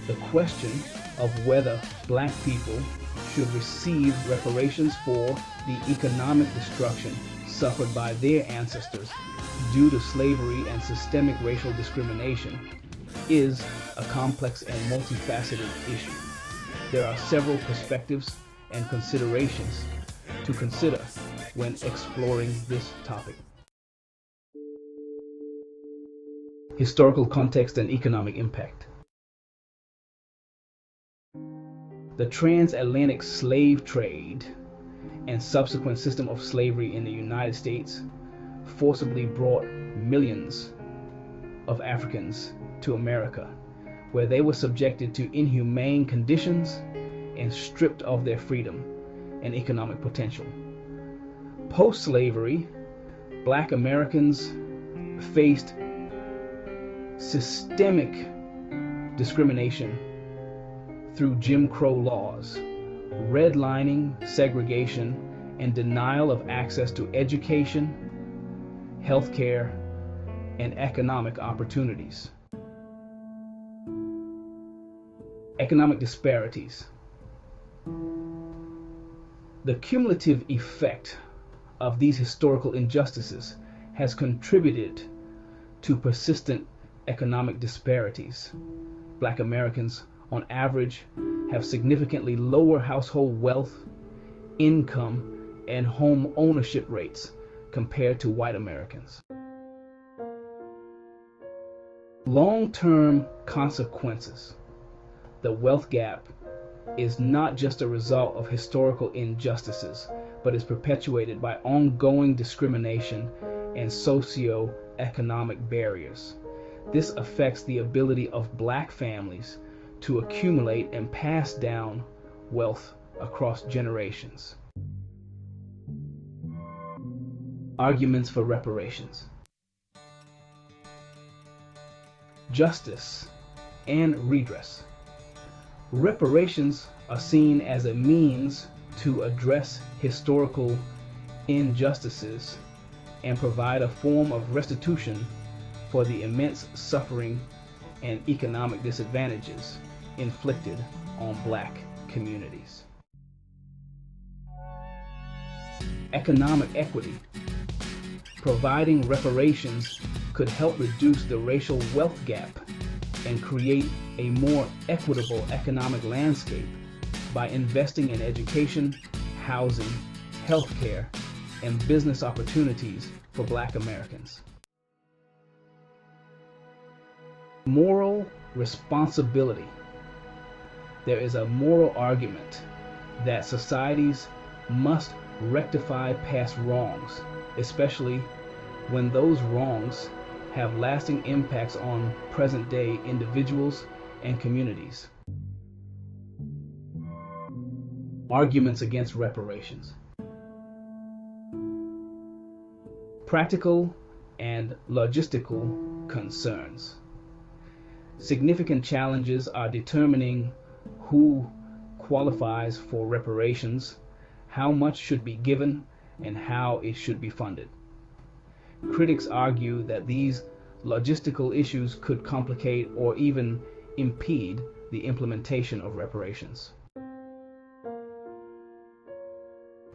The question of whether black people should receive reparations for the economic destruction suffered by their ancestors due to slavery and systemic racial discrimination is a complex and multifaceted issue. There are several perspectives and considerations to consider when exploring this topic. Historical context and economic impact. The transatlantic slave trade and subsequent system of slavery in the United States forcibly brought millions of Africans to America, where they were subjected to inhumane conditions and stripped of their freedom and economic potential. Post-slavery, black Americans faced systemic discrimination through Jim Crow laws, redlining, segregation, and denial of access to education, healthcare, and economic opportunities. Economic disparities. The cumulative effect of these historical injustices has contributed to persistent economic disparities. Black Americans, on average, have significantly lower household wealth, income, and home ownership rates compared to white Americans. Long-term consequences. The wealth gap is not just a result of historical injustices, but is perpetuated by ongoing discrimination and socio-economic barriers. This affects the ability of black families to accumulate and pass down wealth across generations. Arguments for reparations. Justice and redress. Reparations are seen as a means to address historical injustices and provide a form of restitution for the immense suffering and economic disadvantages inflicted on black communities. Economic equity. Providing reparations could help reduce the racial wealth gap and create a more equitable economic landscape by investing in education, housing, healthcare, and business opportunities for black Americans. Moral responsibility. There is a moral argument that societies must rectify past wrongs, especially when those wrongs have lasting impacts on present-day individuals and communities. Arguments against reparations. Practical and logistical concerns. Significant challenges are determining who qualifies for reparations, how much should be given, and how it should be funded. Critics argue that these logistical issues could complicate or even impede the implementation of reparations.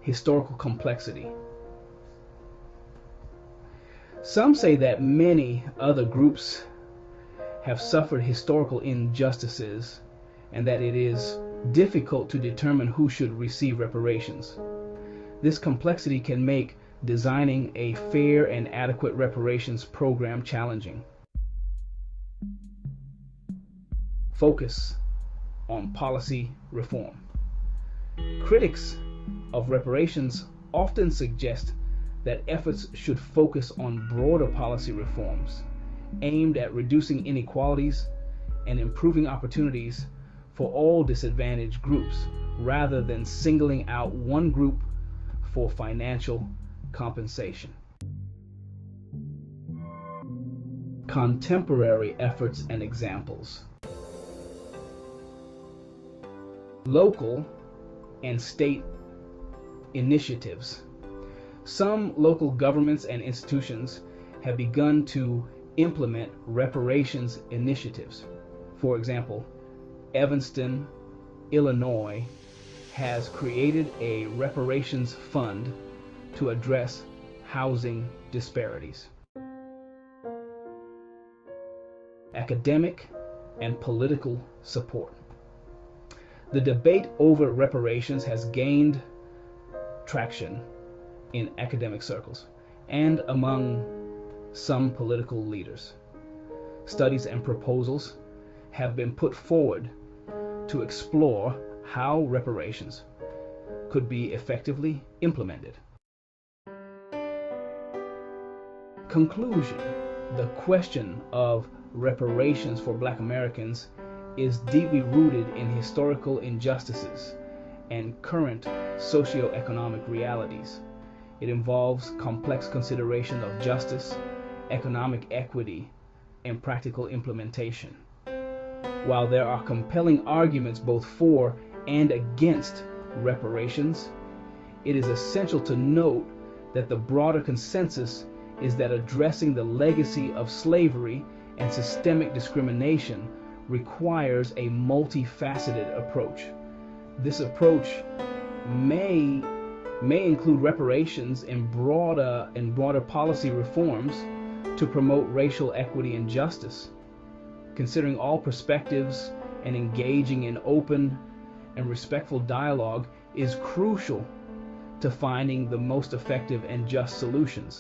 Historical complexity. Some say that many other groups have suffered historical injustices and that it is difficult to determine who should receive reparations. This complexity can make designing a fair and adequate reparations program challenging. Focus on policy reform. Critics of reparations often suggest that efforts should focus on broader policy reforms aimed at reducing inequalities and improving opportunities for all disadvantaged groups, rather than singling out one group for financial compensation. Contemporary efforts and examples. Local and state initiatives. Some local governments and institutions have begun to implement reparations initiatives. For example, Evanston, Illinois, has created a reparations fund to address housing disparities. Academic and political support. The debate over reparations has gained traction in academic circles and among some political leaders. Studies and proposals have been put forward to explore how reparations could be effectively implemented. Conclusion: the question of reparations for Black Americans is deeply rooted in historical injustices and current socio-economic realities. It involves complex consideration of justice, economic equity, and practical implementation. While there are compelling arguments both for and against reparations, it is essential to note that the broader consensus is that addressing the legacy of slavery and systemic discrimination requires a multifaceted approach. This approach may include reparations and broader policy reforms to promote racial equity and justice. Considering all perspectives and engaging in open and respectful dialogue is crucial to finding the most effective and just solutions.